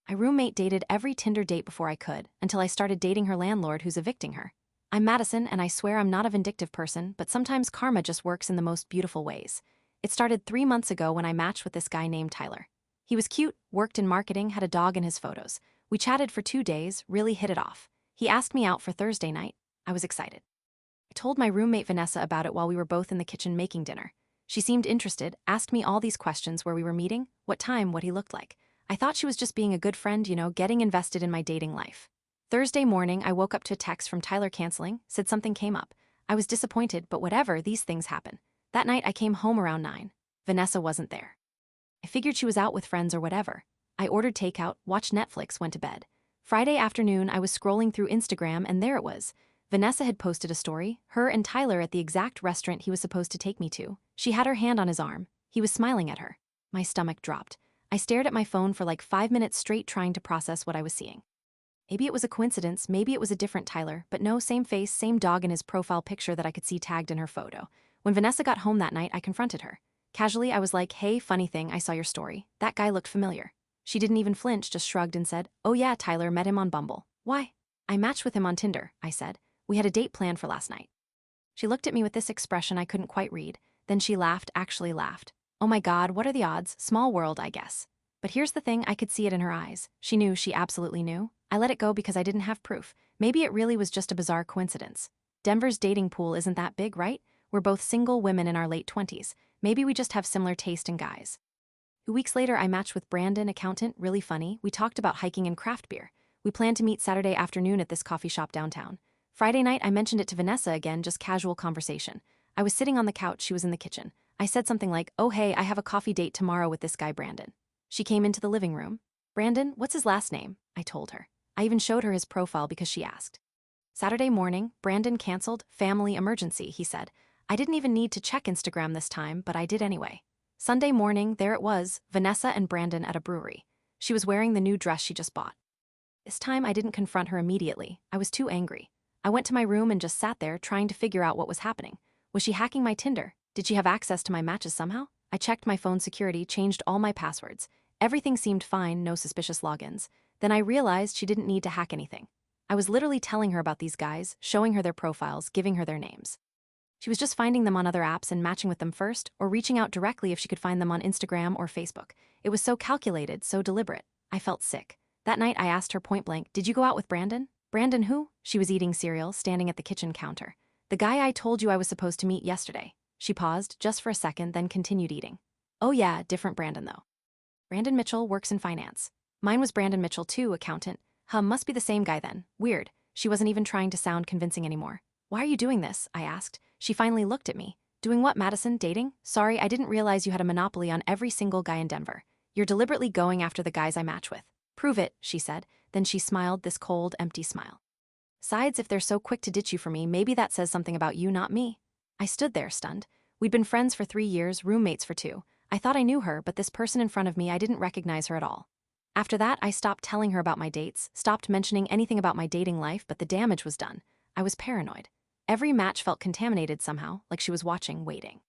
My roommate dated every Tinder date before I could, until I started dating her landlord who's evicting her. I'm Madison, and I swear I'm not a vindictive person, but sometimes karma just works in the most beautiful ways. It started 3 months ago when I matched with this guy named Tyler. He was cute, worked in marketing, had a dog in his photos. We chatted for 2 days, really hit it off. He asked me out for Thursday night. I was excited. I told my roommate Vanessa about it while we were both in the kitchen making dinner. She seemed interested, asked me all these questions: where we were meeting, what time, what he looked like. I thought she was just being a good friend, getting invested in my dating life. Thursday morning, I woke up to a text from Tyler canceling, said something came up. I was disappointed, but whatever, these things happen. That night, I came home around 9. Vanessa wasn't there. I figured she was out with friends or whatever. I ordered takeout, watched Netflix, went to bed. Friday afternoon, I was scrolling through Instagram, and there it was. Vanessa had posted a story, her and Tyler at the exact restaurant he was supposed to take me to. She had her hand on his arm. He was smiling at her. My stomach dropped. I stared at my phone for like 5 minutes straight, trying to process what I was seeing. Maybe it was a coincidence, maybe it was a different Tyler, but no, same face, same dog in his profile picture that I could see tagged in her photo. When Vanessa got home that night, I confronted her. Casually, I was like, "Hey, funny thing, I saw your story. That guy looked familiar." She didn't even flinch, just shrugged and said, "Oh yeah, Tyler, met him on Bumble." "Why?" "I matched with him on Tinder," I said. "We had a date planned for last night." She looked at me with this expression I couldn't quite read. Then she laughed, actually laughed. Oh my God, what are the odds? Small world, I guess. But here's the thing, I could see it in her eyes. She knew, she absolutely knew. I let it go because I didn't have proof. Maybe it really was just a bizarre coincidence. Denver's dating pool isn't that big, right? We're both single women in our late 20s. Maybe we just have similar taste in guys. 2 weeks later, I matched with Brandon, accountant, really funny. We talked about hiking and craft beer. We planned to meet Saturday afternoon at this coffee shop downtown. Friday night, I mentioned it to Vanessa again, just casual conversation. I was sitting on the couch, she was in the kitchen. I said something like, "Oh hey, I have a coffee date tomorrow with this guy Brandon." She came into the living room. "Brandon, what's his last name?" I told her. I even showed her his profile because she asked. Saturday morning, Brandon canceled. "Family emergency," he said. I didn't even need to check Instagram this time, but I did anyway. Sunday morning, there it was, Vanessa and Brandon at a brewery. She was wearing the new dress she just bought. This time, I didn't confront her immediately. I was too angry. I went to my room and just sat there, trying to figure out what was happening. Was she hacking my Tinder? Did she have access to my matches somehow? I checked my phone security, changed all my passwords. Everything seemed fine, no suspicious logins. Then I realized she didn't need to hack anything. I was literally telling her about these guys, showing her their profiles, giving her their names. She was just finding them on other apps and matching with them first, or reaching out directly if she could find them on Instagram or Facebook. It was so calculated, so deliberate. I felt sick. That night I asked her point blank, "Did you go out with Brandon?" "Brandon who?" She was eating cereal, standing at the kitchen counter. "The guy I told you I was supposed to meet yesterday." She paused, just for a second, then continued eating. "Oh yeah, different Brandon though. Brandon Mitchell works in finance." "Mine was Brandon Mitchell too, accountant." Must be the same guy then. Weird." She wasn't even trying to sound convincing anymore. "Why are you doing this?" I asked. She finally looked at me. "Doing what, Madison? Dating? Sorry, I didn't realize you had a monopoly on every single guy in Denver. You're deliberately going after the guys I match with." "Prove it," she said. Then she smiled, this cold, empty smile. "Besides, if they're so quick to ditch you for me, maybe that says something about you, not me." I stood there, stunned. We'd been friends for 3 years, roommates for 2. I thought I knew her, but this person in front of me, I didn't recognize her at all. After that, I stopped telling her about my dates, stopped mentioning anything about my dating life, but the damage was done. I was paranoid. Every match felt contaminated somehow, like she was watching, waiting.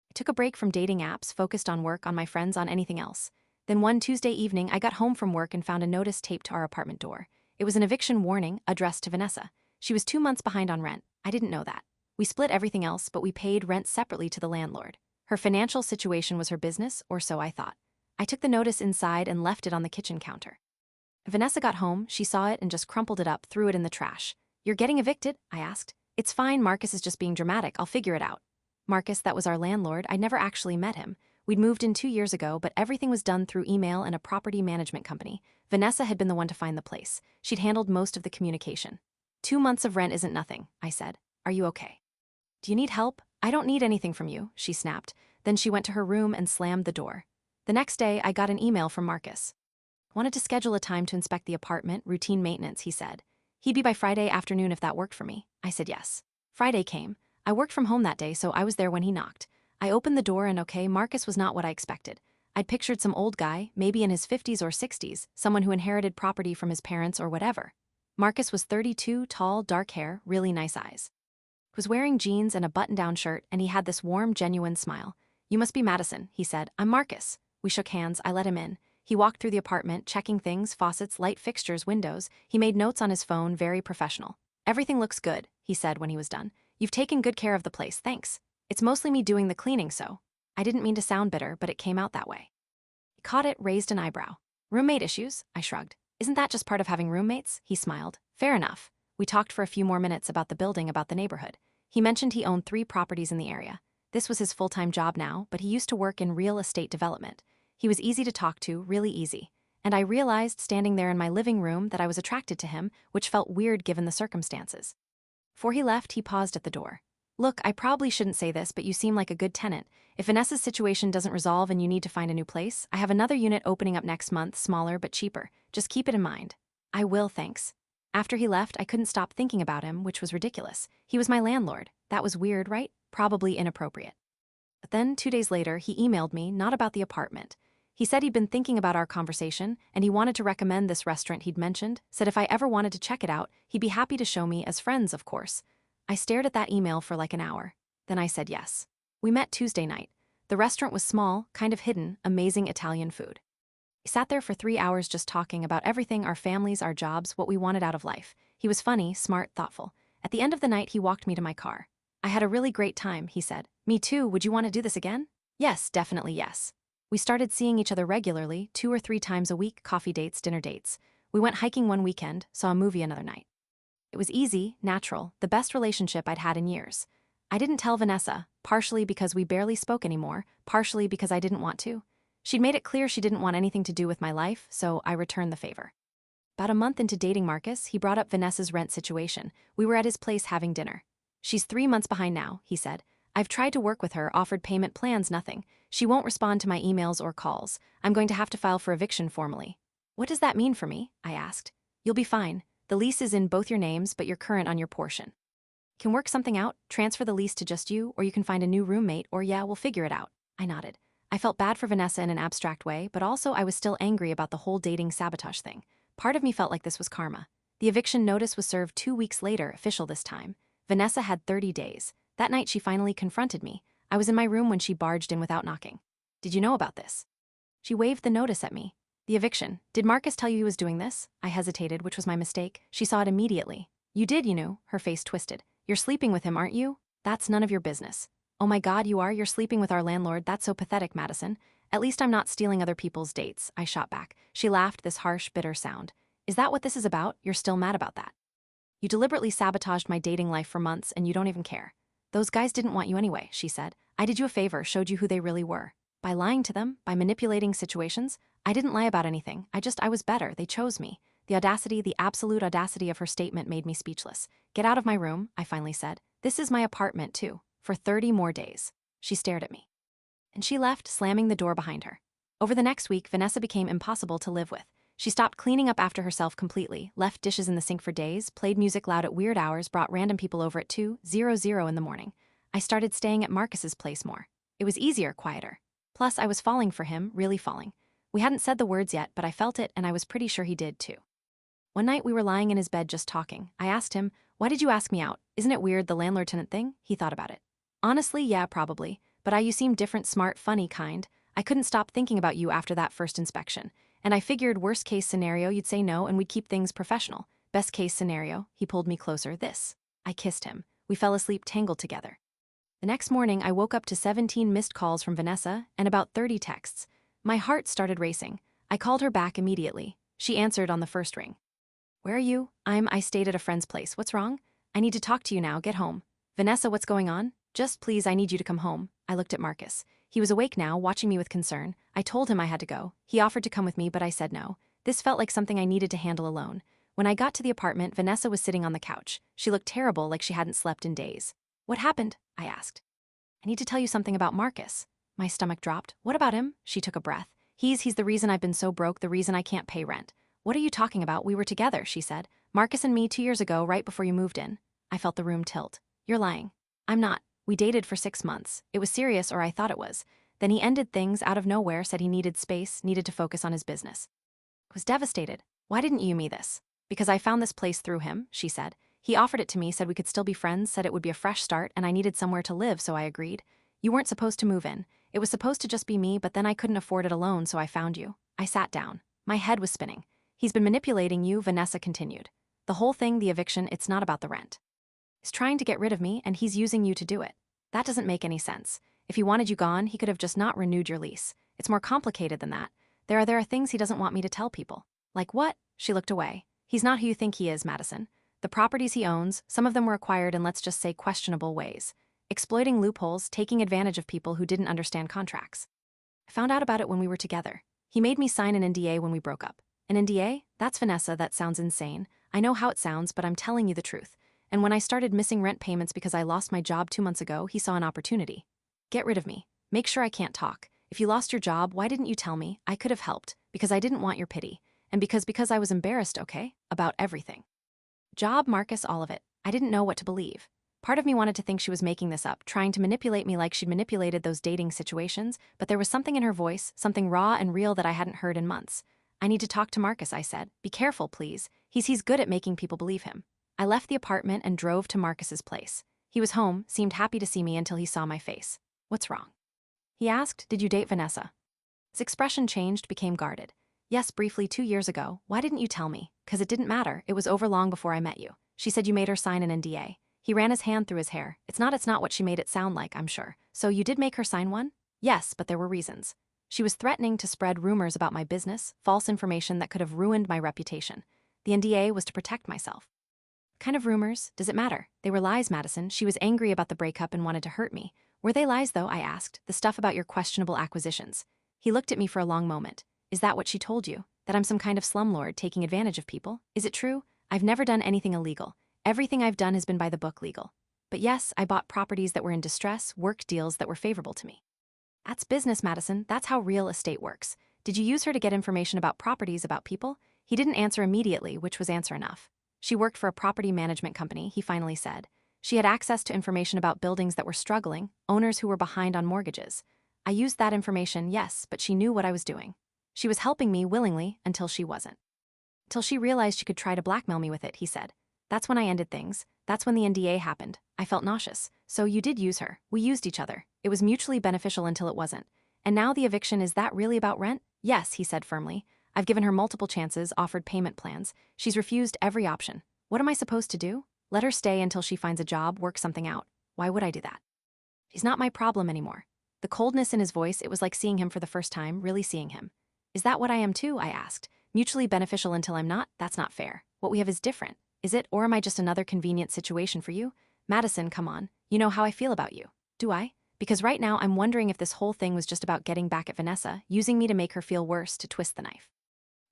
I took a break from dating apps, focused on work, on my friends, on anything else. Then one Tuesday evening, I got home from work and found a notice taped to our apartment door. It was an eviction warning addressed to Vanessa. She was 2 months behind on rent. I didn't know that. We split everything else, but we paid rent separately to the landlord. Her financial situation was her business, or so I thought. I took the notice inside and left it on the kitchen counter. Vanessa got home, she saw it and just crumpled it up, threw it in the trash. "You're getting evicted?" I asked. "It's fine, Marcus is just being dramatic, I'll figure it out." Marcus, that was our landlord. I'd never actually met him. We'd moved in 2 years ago, but everything was done through email and a property management company. Vanessa had been the one to find the place. She'd handled most of the communication. 2 months of rent isn't nothing, I said. "Are you okay?" "Do you need help?" "I don't need anything from you," she snapped. Then she went to her room and slammed the door. The next day, I got an email from Marcus. "Wanted to schedule a time to inspect the apartment, routine maintenance," he said. He'd be by Friday afternoon if that worked for me. I said yes. Friday came. I worked from home that day, so I was there when he knocked. I opened the door and okay, Marcus was not what I expected. I'd pictured some old guy, maybe in his 50s or 60s, someone who inherited property from his parents or whatever. Marcus was 32, tall, dark hair, really nice eyes. He was wearing jeans and a button-down shirt, and he had this warm, genuine smile. "You must be Madison," he said. "I'm Marcus." We shook hands, I let him in. He walked through the apartment, checking things, faucets, light fixtures, windows. He made notes on his phone, very professional. "Everything looks good," he said when he was done. "You've taken good care of the place, thanks. It's mostly me doing the cleaning, so." I didn't mean to sound bitter, but it came out that way. He caught it, raised an eyebrow. "Roommate issues?" I shrugged. "Isn't that just part of having roommates?" He smiled. "Fair enough." We talked for a few more minutes about the building, about the neighborhood. He mentioned he owned 3 properties in the area. This was his full-time job now, but he used to work in real estate development. He was easy to talk to, really easy. And I realized, standing there in my living room, that I was attracted to him, which felt weird given the circumstances. Before he left, he paused at the door. "Look, I probably shouldn't say this, but you seem like a good tenant. If Vanessa's situation doesn't resolve and you need to find a new place, I have another unit opening up next month, smaller but cheaper. Just keep it in mind." "I will, thanks." After he left, I couldn't stop thinking about him, which was ridiculous. He was my landlord. That was weird, right? Probably inappropriate. But then, 2 days later, he emailed me, not about the apartment. He said he'd been thinking about our conversation, and he wanted to recommend this restaurant he'd mentioned, said if I ever wanted to check it out, he'd be happy to show me, as friends, of course. I stared at that email for like an hour. Then I said yes. We met Tuesday night. The restaurant was small, kind of hidden, amazing Italian food. We sat there for 3 hours just talking about everything, our families, our jobs, what we wanted out of life. He was funny, smart, thoughtful. At the end of the night, he walked me to my car. "I had a really great time," he said. "Me too, would you want to do this again?" "Yes, definitely yes." We started seeing each other regularly, 2 or 3 times a week, coffee dates, dinner dates. We went hiking one weekend, saw a movie another night. It was easy, natural, the best relationship I'd had in years. I didn't tell Vanessa, partially because we barely spoke anymore, partially because I didn't want to. She'd made it clear she didn't want anything to do with my life, so I returned the favor. About a month into dating Marcus, he brought up Vanessa's rent situation. We were at his place having dinner. "She's 3 months behind now," he said. "I've tried to work with her, offered payment plans, nothing. She won't respond to my emails or calls. I'm going to have to file for eviction formally." "What does that mean for me?" I asked. "You'll be fine. The lease is in both your names, but you're current on your portion. Can work something out, transfer the lease to just you, or you can find a new roommate, or yeah, we'll figure it out." I nodded. I felt bad for Vanessa in an abstract way, but also I was still angry about the whole dating sabotage thing. Part of me felt like this was karma. The eviction notice was served 2 weeks later, official this time. Vanessa had 30 days. That night she finally confronted me. I was in my room when she barged in without knocking. "Did you know about this?" She waved the notice at me. "The eviction. Did Marcus tell you he was doing this?" I hesitated, which was my mistake. She saw it immediately. "You did, you knew." Her face twisted. "You're sleeping with him, aren't you?" "That's none of your business." "Oh my God, you are? You're sleeping with our landlord? That's so pathetic, Madison." "At least I'm not stealing other people's dates," I shot back. She laughed, this harsh, bitter sound. "Is that what this is about? You're still mad about that? You deliberately sabotaged my dating life for months and you don't even care." "Those guys didn't want you anyway," she said. "I did you a favor, showed you who they really were. By lying to them, by manipulating situations. I didn't lie about anything. I was better. They chose me." The audacity, the absolute audacity of her statement made me speechless. "Get out of my room," I finally said. "This is my apartment, too. For 30 more days." She stared at me. And she left, slamming the door behind her. Over the next week, Vanessa became impossible to live with. She stopped cleaning up after herself completely, left dishes in the sink for days, played music loud at weird hours, brought random people over at 2:00 in the morning. I started staying at Marcus's place more. It was easier, quieter. Plus, I was falling for him, really falling. We hadn't said the words yet, but I felt it, and I was pretty sure he did, too. One night, we were lying in his bed just talking. I asked him, "Why did you ask me out? Isn't it weird, the landlord-tenant thing?" He thought about it. "Honestly, yeah, probably. But you seem different, smart, funny kind. I couldn't stop thinking about you after that first inspection. And I figured worst case scenario, you'd say no and we'd keep things professional. Best case scenario," he pulled me closer, "this." I kissed him. We fell asleep tangled together. The next morning, I woke up to 17 missed calls from Vanessa and about 30 texts. My heart started racing. I called her back immediately. She answered on the first ring. "Where are you?" I stayed at a friend's place. "What's wrong?" "I need to talk to you now. Get home." "Vanessa, what's going on?" "Just please, I need you to come home." I looked at Marcus. He was awake now, watching me with concern. I told him I had to go. He offered to come with me, but I said no. This felt like something I needed to handle alone. When I got to the apartment, Vanessa was sitting on the couch. She looked terrible, like she hadn't slept in days. "What happened?" I asked. "I need to tell you something about Marcus." My stomach dropped. "What about him?" She took a breath. He's the reason I've been so broke, the reason I can't pay rent." "What are you talking about? We were together," she said. "Marcus and me 2 years ago, right before you moved in." I felt the room tilt. "You're lying." "I'm not. We dated for 6 months. It was serious, or I thought it was. Then he ended things out of nowhere, said he needed space, needed to focus on his business." I was devastated. "Why didn't you me this?" "Because I found this place through him," she said. "He offered it to me, said we could still be friends, said it would be a fresh start, and I needed somewhere to live, so I agreed. You weren't supposed to move in. It was supposed to just be me, but then I couldn't afford it alone, so I found you." I sat down. My head was spinning. He's been manipulating you, Vanessa continued. The whole thing, the eviction, it's not about the rent. He's trying to get rid of me, and he's using you to do it. That doesn't make any sense. If he wanted you gone, he could have just not renewed your lease. It's more complicated than that. There are things he doesn't want me to tell people. Like what? She looked away. He's not who you think he is, Madison. The properties he owns, some of them were acquired in, let's just say, questionable ways. Exploiting loopholes, taking advantage of people who didn't understand contracts. I found out about it when we were together. He made me sign an NDA when we broke up. An NDA? That's Vanessa, that sounds insane. I know how it sounds, but I'm telling you the truth. And when I started missing rent payments because I lost my job 2 months ago, he saw an opportunity. Get rid of me. Make sure I can't talk. If you lost your job, why didn't you tell me? I could have helped, because I didn't want your pity. And because I was embarrassed, okay? About everything. Job, Marcus, all of it. I didn't know what to believe. Part of me wanted to think she was making this up, trying to manipulate me like she'd manipulated those dating situations, but there was something in her voice, something raw and real that I hadn't heard in months. I need to talk to Marcus, I said. Be careful, please. He's good at making people believe him. I left the apartment and drove to Marcus's place. He was home, seemed happy to see me until he saw my face. What's wrong? He asked, did you date Vanessa? His expression changed, became guarded. Yes, briefly 2 years ago. Why didn't you tell me? 'Cause it didn't matter. It was over long before I met you. She said you made her sign an NDA. He ran his hand through his hair. It's not what she made it sound like, I'm sure. So you did make her sign one? Yes, but there were reasons. She was threatening to spread rumors about my business, false information that could have ruined my reputation. The NDA was to protect myself. Kind of rumors? Does it matter? They were lies, Madison. She was angry about the breakup and wanted to hurt me. Were they lies, though? I asked. The stuff about your questionable acquisitions. He looked at me for a long moment. Is that what she told you? That I'm some kind of slumlord taking advantage of people? Is it true? I've never done anything illegal. Everything I've done has been by the book legal. But yes, I bought properties that were in distress, worked deals that were favorable to me. That's business, Madison. That's how real estate works. Did you use her to get information about properties, about people? He didn't answer immediately, which was answer enough. She worked for a property management company, he finally said. She had access to information about buildings that were struggling, owners who were behind on mortgages. I used that information, yes, but she knew what I was doing. She was helping me willingly until she wasn't. Until she realized she could try to blackmail me with it, he said. That's when I ended things. That's when the NDA happened. I felt nauseous. So you did use her. We used each other. It was mutually beneficial until it wasn't. And now the eviction, is that really about rent? Yes, he said firmly. I've given her multiple chances, offered payment plans. She's refused every option. What am I supposed to do? Let her stay until she finds a job, work something out. Why would I do that? She's not my problem anymore. The coldness in his voice, it was like seeing him for the first time, really seeing him. Is that what I am too? I asked. Mutually beneficial until I'm not? That's not fair. What we have is different. Is it, or am I just another convenient situation for you? Madison, come on. You know how I feel about you. Do I? Because right now I'm wondering if this whole thing was just about getting back at Vanessa, using me to make her feel worse, to twist the knife.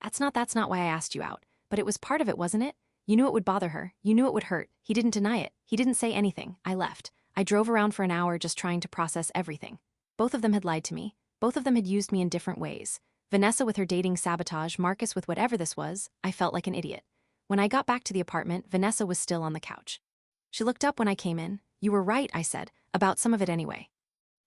That's not why I asked you out. But it was part of it, wasn't it? You knew it would bother her. You knew it would hurt. He didn't deny it. He didn't say anything. I left. I drove around for an hour just trying to process everything. Both of them had lied to me. Both of them had used me in different ways. Vanessa with her dating sabotage, Marcus with whatever this was. I felt like an idiot. When I got back to the apartment, Vanessa was still on the couch. She looked up when I came in. You were right, I said, about some of it anyway.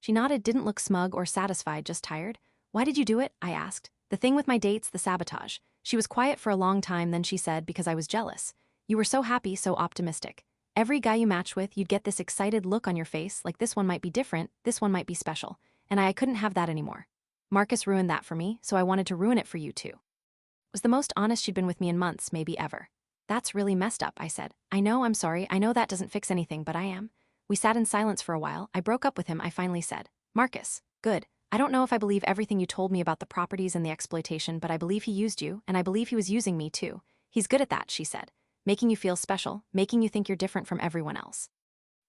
She nodded, didn't look smug or satisfied, just tired. Why did you do it? I asked. The thing with my dates, the sabotage. She was quiet for a long time, then she said, because I was jealous. You were so happy, so optimistic. Every guy you matched with, you'd get this excited look on your face, like this one might be different, this one might be special. And I couldn't have that anymore. Marcus ruined that for me, so I wanted to ruin it for you too. It was the most honest she'd been with me in months, maybe ever. That's really messed up, I said. I know, I'm sorry, I know that doesn't fix anything, but I am. We sat in silence for a while. I broke up with him, I finally said. Marcus, good. I don't know if I believe everything you told me about the properties and the exploitation, but I believe he used you, and I believe he was using me too. He's good at that, she said. Making you feel special, making you think you're different from everyone else.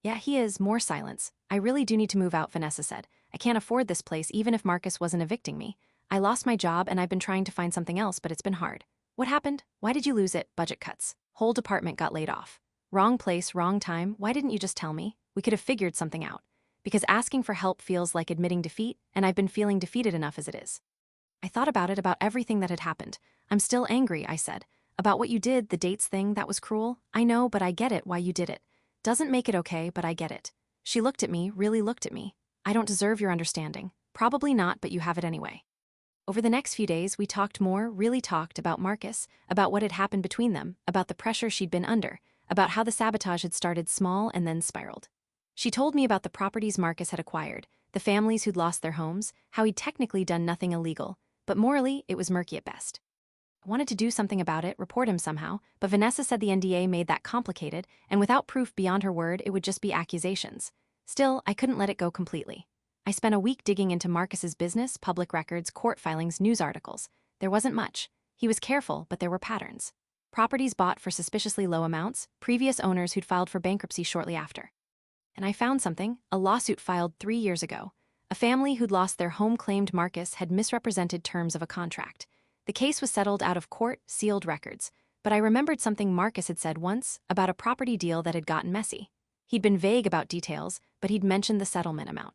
Yeah, he is. More silence. I really do need to move out, Vanessa said. I can't afford this place even if Marcus wasn't evicting me. I lost my job and I've been trying to find something else, but it's been hard. What happened? Why did you lose it? Budget cuts. Whole department got laid off. Wrong place, wrong time. Why didn't you just tell me? We could have figured something out. Because asking for help feels like admitting defeat, and I've been feeling defeated enough as it is. I thought about it, about everything that had happened. I'm still angry, I said. About what you did, the dates thing, that was cruel. I know, but I get it why you did it. Doesn't make it okay, but I get it. She looked at me, really looked at me. I don't deserve your understanding. Probably not, but you have it anyway. Over the next few days, we talked more, really talked about Marcus, about what had happened between them, about the pressure she'd been under, about how the sabotage had started small and then spiraled. She told me about the properties Marcus had acquired, the families who'd lost their homes, how he'd technically done nothing illegal, but morally, it was murky at best. I wanted to do something about it, report him somehow, but Vanessa said the NDA made that complicated, and without proof beyond her word, it would just be accusations. Still, I couldn't let it go completely. I spent a week digging into Marcus's business, public records, court filings, news articles. There wasn't much. He was careful, but there were patterns. Properties bought for suspiciously low amounts, previous owners who'd filed for bankruptcy shortly after. And I found something, a lawsuit filed 3 years ago. A family who'd lost their home claimed Marcus had misrepresented terms of a contract. The case was settled out of court, sealed records. But I remembered something Marcus had said once about a property deal that had gotten messy. He'd been vague about details, but he'd mentioned the settlement amount.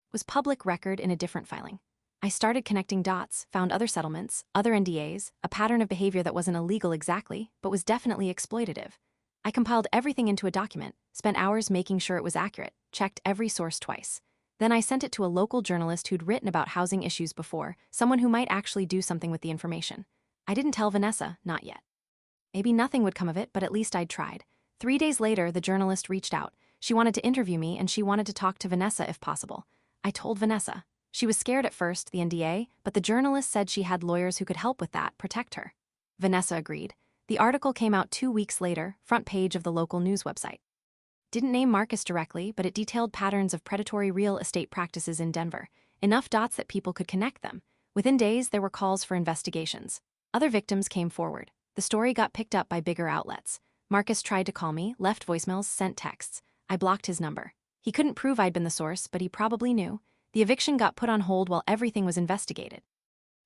It was public record in a different filing. I started connecting dots, found other settlements, other NDAs, a pattern of behavior that wasn't illegal exactly, but was definitely exploitative. I compiled everything into a document, spent hours making sure it was accurate, checked every source twice. Then I sent it to a local journalist who'd written about housing issues before, someone who might actually do something with the information. I didn't tell Vanessa, not yet. Maybe nothing would come of it, but at least I'd tried. 3 days later, the journalist reached out. She wanted to interview me, and she wanted to talk to Vanessa if possible. I told Vanessa. She was scared at first, the NDA, but the journalist said she had lawyers who could help with that, protect her. Vanessa agreed. The article came out 2 weeks later, front page of the local news website. Didn't name Marcus directly, but it detailed patterns of predatory real estate practices in Denver, enough dots that people could connect them. Within days, there were calls for investigations. Other victims came forward. The story got picked up by bigger outlets. Marcus tried to call me, left voicemails, sent texts. I blocked his number. He couldn't prove I'd been the source, but he probably knew. The eviction got put on hold while everything was investigated.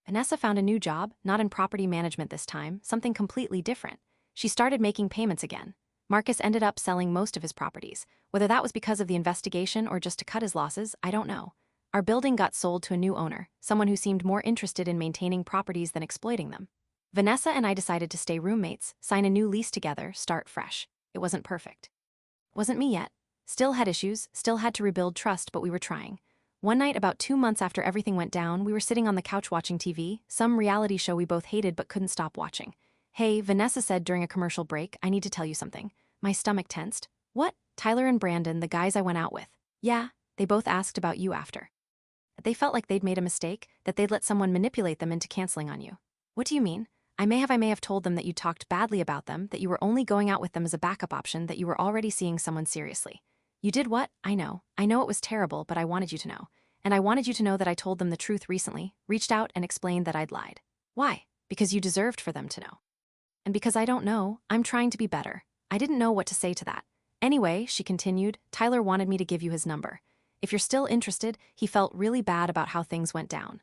Vanessa found a new job, not in property management this time, something completely different. She started making payments again. Marcus ended up selling most of his properties. Whether that was because of the investigation or just to cut his losses, I don't know. Our building got sold to a new owner, someone who seemed more interested in maintaining properties than exploiting them. Vanessa and I decided to stay roommates, sign a new lease together, start fresh. It wasn't perfect. Wasn't me yet. Still had issues, still had to rebuild trust, but we were trying. One night, about 2 months after everything went down, we were sitting on the couch watching TV, some reality show we both hated but couldn't stop watching. Hey, Vanessa said during a commercial break, I need to tell you something. My stomach tensed. What? Tyler and Brandon, the guys I went out with. Yeah, they both asked about you after. They felt like they'd made a mistake, that they'd let someone manipulate them into canceling on you. What do you mean? I may have told them that you talked badly about them, that you were only going out with them as a backup option, that you were already seeing someone seriously. You did what? I know it was terrible, but I wanted you to know. And I wanted you to know that I told them the truth recently, reached out and explained that I'd lied. Why? Because you deserved for them to know. And because I don't know, I'm trying to be better. I didn't know what to say to that. Anyway, she continued, Tyler wanted me to give you his number. If you're still interested, he felt really bad about how things went down.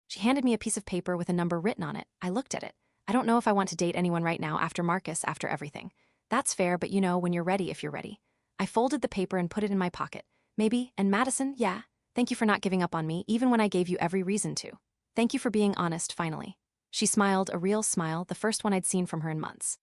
She handed me a piece of paper with a number written on it. I looked at it. I don't know if I want to date anyone right now after Marcus, after everything. That's fair, but you know, when you're ready, if you're ready. I folded the paper and put it in my pocket. Maybe, and Madison, yeah. Thank you for not giving up on me, even when I gave you every reason to. Thank you for being honest, finally. She smiled, a real smile, the first one I'd seen from her in months.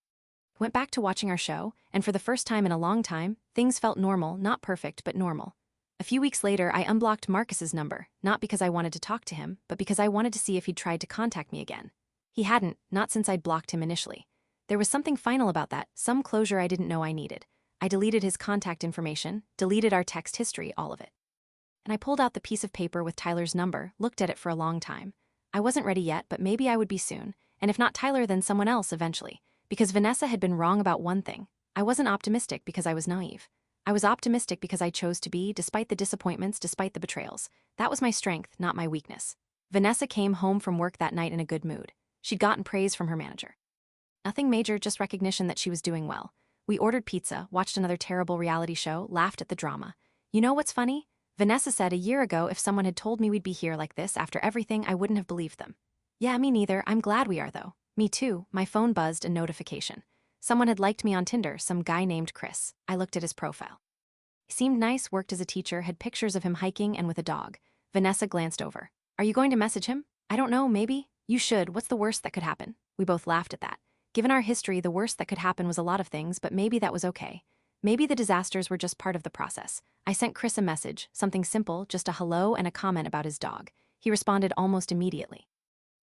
Went back to watching our show, and for the first time in a long time, things felt normal, not perfect, but normal. A few weeks later, I unblocked Marcus's number, not because I wanted to talk to him, but because I wanted to see if he'd tried to contact me again. He hadn't, not since I'd blocked him initially. There was something final about that, some closure I didn't know I needed. I deleted his contact information, deleted our text history, all of it. And I pulled out the piece of paper with Tyler's number, looked at it for a long time. I wasn't ready yet, but maybe I would be soon, and if not Tyler, then someone else eventually. Because Vanessa had been wrong about one thing. I wasn't optimistic because I was naive. I was optimistic because I chose to be, despite the disappointments, despite the betrayals. That was my strength, not my weakness. Vanessa came home from work that night in a good mood. She'd gotten praise from her manager. Nothing major, just recognition that she was doing well. We ordered pizza, watched another terrible reality show, laughed at the drama. You know what's funny? Vanessa said a year ago if someone had told me we'd be here like this after everything, I wouldn't have believed them. Yeah, me neither. I'm glad we are, though. Me too. My phone buzzed, a notification. Someone had liked me on Tinder, some guy named Chris. I looked at his profile. He seemed nice, worked as a teacher, had pictures of him hiking and with a dog. Vanessa glanced over. Are you going to message him? I don't know, maybe. You should. What's the worst that could happen? We both laughed at that. Given our history, the worst that could happen was a lot of things, but maybe that was okay. Maybe the disasters were just part of the process. I sent Chris a message, something simple, just a hello and a comment about his dog. He responded almost immediately.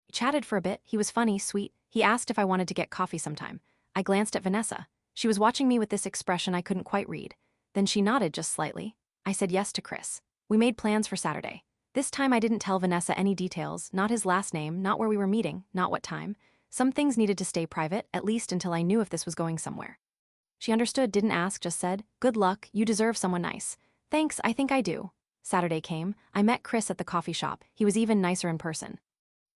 We chatted for a bit. He was funny, sweet. He asked if I wanted to get coffee sometime. I glanced at Vanessa. She was watching me with this expression I couldn't quite read. Then she nodded just slightly. I said yes to Chris. We made plans for Saturday. This time I didn't tell Vanessa any details, not his last name, not where we were meeting, not what time. Some things needed to stay private, at least until I knew if this was going somewhere. She understood, didn't ask, just said, "Good luck, you deserve someone nice." "Thanks, I think I do." Saturday came. I met Chris at the coffee shop. He was even nicer in person.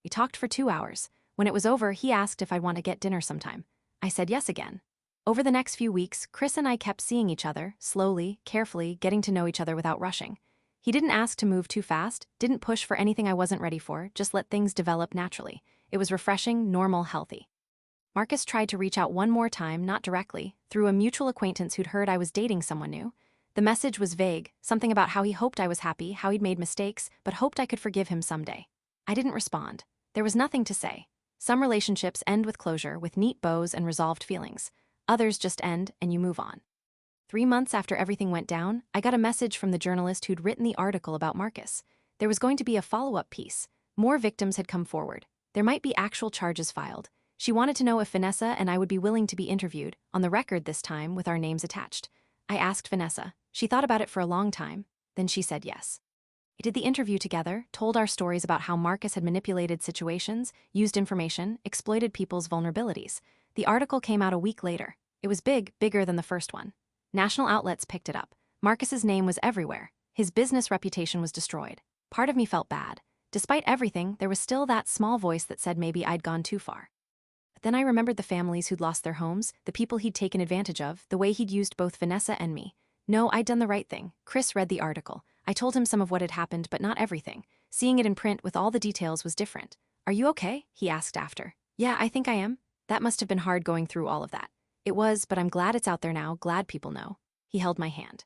We talked for 2 hours. When it was over, he asked if I'd want to get dinner sometime. I said yes again. Over the next few weeks, Chris and I kept seeing each other, slowly, carefully, getting to know each other without rushing. He didn't ask to move too fast, didn't push for anything I wasn't ready for, just let things develop naturally. It was refreshing, normal, healthy. Marcus tried to reach out one more time, not directly, through a mutual acquaintance who'd heard I was dating someone new. The message was vague, something about how he hoped I was happy, how he'd made mistakes, but hoped I could forgive him someday. I didn't respond. There was nothing to say. Some relationships end with closure, with neat bows and resolved feelings. Others just end, and you move on. 3 months after everything went down, I got a message from the journalist who'd written the article about Marcus. There was going to be a follow-up piece. More victims had come forward. There might be actual charges filed. She wanted to know if Vanessa and I would be willing to be interviewed, on the record this time, with our names attached. I asked Vanessa. She thought about it for a long time. Then she said yes. We did the interview together, told our stories about how Marcus had manipulated situations, used information, exploited people's vulnerabilities. The article came out a week later. It was big, bigger than the first one. National outlets picked it up. Marcus's name was everywhere. His business reputation was destroyed. Part of me felt bad. Despite everything, there was still that small voice that said maybe I'd gone too far. But then I remembered the families who'd lost their homes, the people he'd taken advantage of, the way he'd used both Vanessa and me. No, I'd done the right thing. Chris read the article. I told him some of what had happened, but not everything. Seeing it in print with all the details was different. "Are you okay?" he asked after. "Yeah, I think I am." That must have been hard going through all of that. It was, but I'm glad it's out there now, glad people know. He held my hand.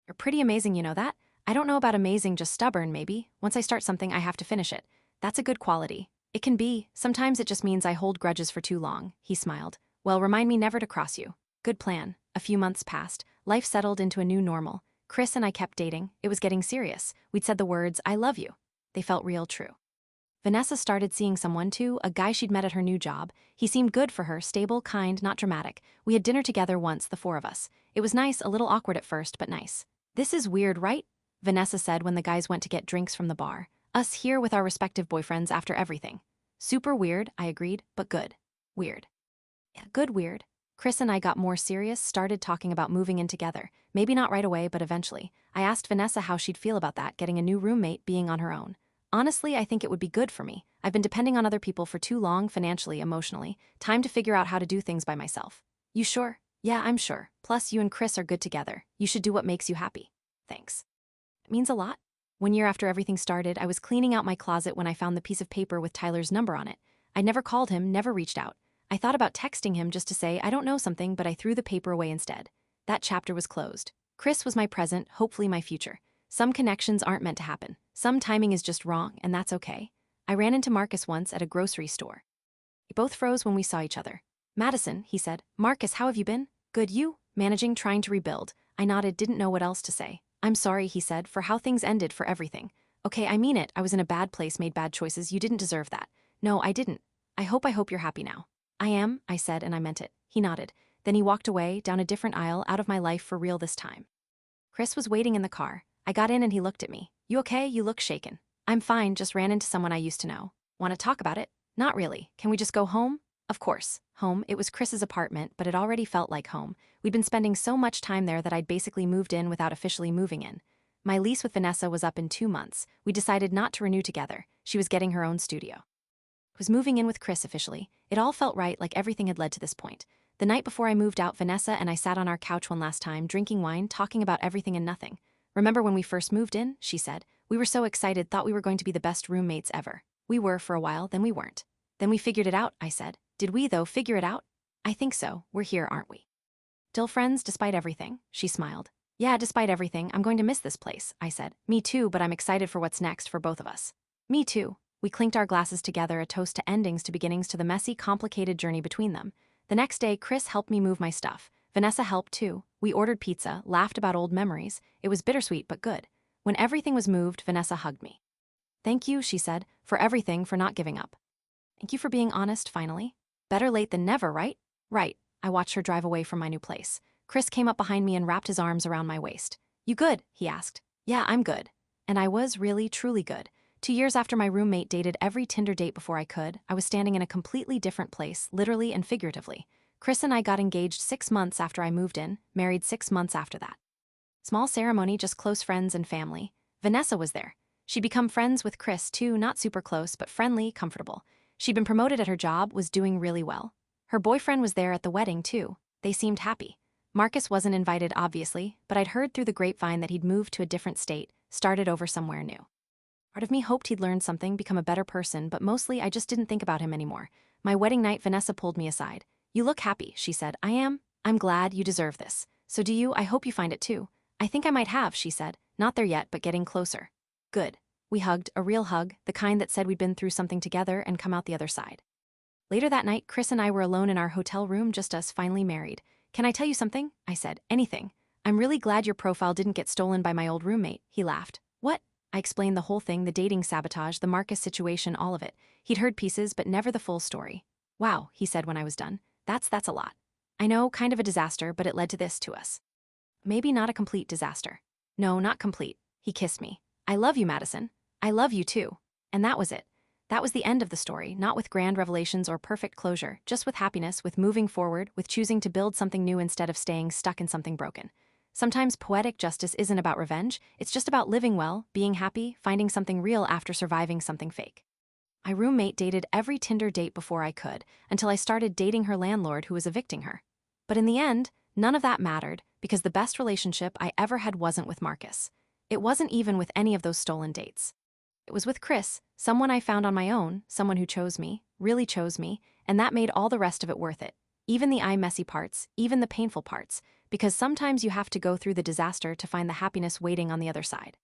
"You're pretty amazing, you know that? I don't know about amazing, just stubborn, maybe. Once I start something, I have to finish it. That's a good quality." "It can be. Sometimes it just means I hold grudges for too long," he smiled. "Well, remind me never to cross you." Good plan. A few months passed. Life settled into a new normal. Chris and I kept dating. It was getting serious. We'd said the words, "I love you." They felt real true. Vanessa started seeing someone too, a guy she'd met at her new job. He seemed good for her, stable, kind, not dramatic. We had dinner together once, the 4 of us. It was nice, a little awkward at first, but nice. "This is weird, right?" Vanessa said when the guys went to get drinks from the bar. "Us here with our respective boyfriends after everything." "Super weird," I agreed, "but good." "Weird." "Yeah, good weird." Chris and I got more serious, started talking about moving in together. Maybe not right away, but eventually. I asked Vanessa how she'd feel about that, getting a new roommate, being on her own. "Honestly, I think it would be good for me. I've been depending on other people for too long, financially, emotionally. Time to figure out how to do things by myself." "You sure?" "Yeah, I'm sure. Plus, you and Chris are good together. You should do what makes you happy." "Thanks." "It means a lot." 1 year after everything started, I was cleaning out my closet when I found the piece of paper with Tyler's number on it. I'd never called him, never reached out. I thought about texting him just to say I don't know something, but I threw the paper away instead. That chapter was closed. Chris was my present, hopefully my future. Some connections aren't meant to happen. Some timing is just wrong, and that's okay. I ran into Marcus once at a grocery store. We both froze when we saw each other. "Madison," he said. "Marcus, how have you been?" "Good, you?" "Managing, trying to rebuild." I nodded, didn't know what else to say. "I'm sorry," he said, "for how things ended, for everything." "Okay, I mean it. I was in a bad place, made bad choices. You didn't deserve that." "No, I didn't. I hope you're happy now." "I am," I said, and I meant it. He nodded. Then he walked away, down a different aisle, out of my life for real this time. Chris was waiting in the car. I got in and he looked at me. "You okay? You look shaken." "I'm fine, just ran into someone I used to know." "Want to talk about it?" "Not really. Can we just go home?" Of course. Home. It was Chris's apartment, but it already felt like home. We'd been spending so much time there that I'd basically moved in without officially moving in. My lease with Vanessa was up in 2 months. We decided not to renew together. She was getting her own studio. I was moving in with Chris officially. It all felt right, like everything had led to this point. The night before I moved out, Vanessa and I sat on our couch one last time, drinking wine, talking about everything and nothing. "Remember when we first moved in?" she said. "We were so excited, thought we were going to be the best roommates ever." "We were for a while, then we weren't." "Then we figured it out," I said. "Did we, though, figure it out?" "I think so. We're here, aren't we?" "Still friends, despite everything?" She smiled. "Yeah, despite everything. I'm going to miss this place," I said. "Me too, but I'm excited for what's next for both of us." "Me too." We clinked our glasses together, a toast to endings, to beginnings, to the messy, complicated journey between them. The next day, Chris helped me move my stuff. Vanessa helped too. We ordered pizza, laughed about old memories. It was bittersweet but good. When everything was moved, Vanessa hugged me. "Thank you," she said, "for everything, for not giving up." "Thank you for being honest, finally." Better late than never, right? Right. I watched her drive away from my new place. Chris came up behind me and wrapped his arms around my waist. "You good?" he asked. "Yeah, I'm good." And I was really, truly good. 2 years after my roommate dated every Tinder date before I could, I was standing in a completely different place, literally and figuratively. Chris and I got engaged 6 months after I moved in, married 6 months after that. Small ceremony, just close friends and family. Vanessa was there. She'd become friends with Chris too, not super close, but friendly, comfortable. She'd been promoted at her job, was doing really well. Her boyfriend was there at the wedding too. They seemed happy. Marcus wasn't invited, obviously, but I'd heard through the grapevine that he'd moved to a different state, started over somewhere new. Part of me hoped he'd learn something, become a better person, but mostly I just didn't think about him anymore. My wedding night, Vanessa pulled me aside. "You look happy," she said. "I am. I'm glad. You deserve this. So do you. I hope you find it too." "I think I might have," she said. "Not there yet, but getting closer." "Good." We hugged, a real hug, the kind that said we'd been through something together and come out the other side. Later that night, Chris and I were alone in our hotel room, just us, finally married. "Can I tell you something?" I said. "Anything. I'm really glad your profile didn't get stolen by my old roommate." He laughed. "What?" I explained the whole thing, the dating sabotage, the Marcus situation, all of it. He'd heard pieces, but never the full story. "Wow," he said when I was done. That's a lot. I know, kind of a disaster, but it led to this, to us." "Maybe not a complete disaster." "No, not complete." He kissed me. "I love you, Madison. I love you too." And that was it. That was the end of the story, not with grand revelations or perfect closure, just with happiness, with moving forward, with choosing to build something new instead of staying stuck in something broken. Sometimes poetic justice isn't about revenge, it's just about living well, being happy, finding something real after surviving something fake. My roommate dated every Tinder date before I could, until I started dating her landlord who was evicting her. But in the end, none of that mattered, because the best relationship I ever had wasn't with Marcus. It wasn't even with any of those stolen dates. It was with Chris, someone I found on my own, someone who chose me, really chose me, and that made all the rest of it worth it. Even the messy parts, even the painful parts, because sometimes you have to go through the disaster to find the happiness waiting on the other side.